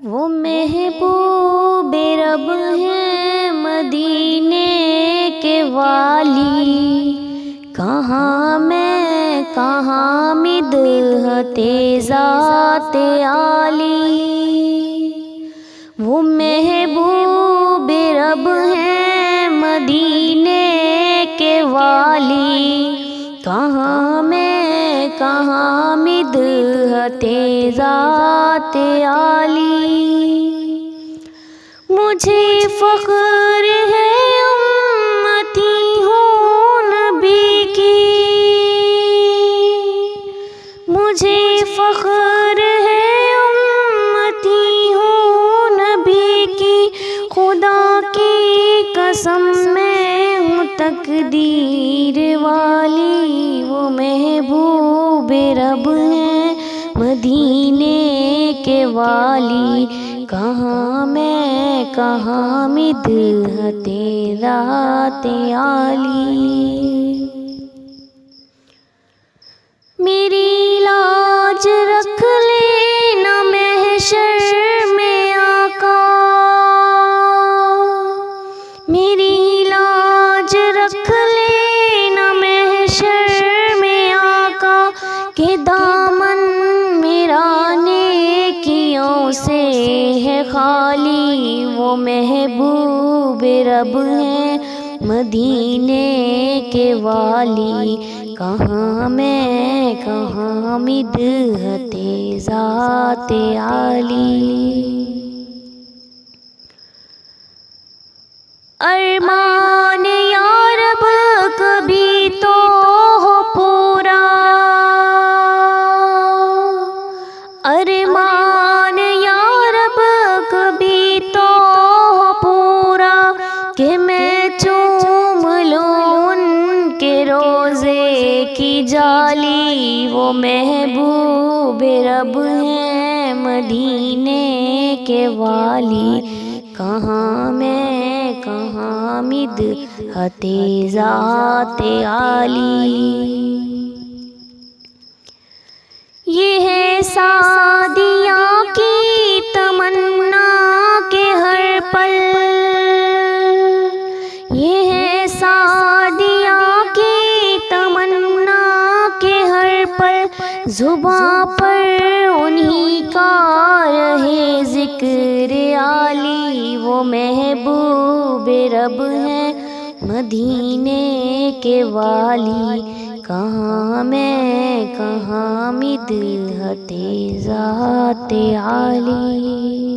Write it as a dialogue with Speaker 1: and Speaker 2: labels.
Speaker 1: وہ محبوب رب ہیں مدینے کے والی، کہاں میں کہاں مدحت ذات عالی۔ وہ محبوب رب ہیں مدینے کے والی، کہاں میں کہاں مدحت ذات عالی۔ مجھے فخر ہے امتی ہوں نبی کی، مجھے فخر ہے امتی ہوں نبی کی، خدا کی قسم میں ہوں تقدیر والی۔ وہ محبوب رب ہیں مدینے کے والی، کہاں میں کہاں مدحت ذات عالی۔ میری لاج رکھ لینا محشر میں آقا، میری لاج رکھ لینا محشر میں آقا، کہ دامن میرا نیکیوں سے ہے خالی۔ وہ محبوب رب ہیں مدینے کے والی، کہاں میں کہاں مدحت ذات عالی۔ ارمان یا رب کبھی تو ہو پورا، ارمان یا رب کبھی تو ہو پورا، کہ میں چوم لوں ان کے روضے کی جالی۔ وہ محبوب رب ہیں مدینے کے والی، کہاں میں کہاں مدحت ذات عالی۔ یہ ہے سعدیہ کی تمنا کہ ہر پل، یہ ہے سعدیہ کی تمنا کہ ہر پل، زباں پر انہی کا رہے ذکر عالی۔ وہ محبوب رب ہیں مدینے کے والی، کہاں میں کہاں مدحت ذات عالی۔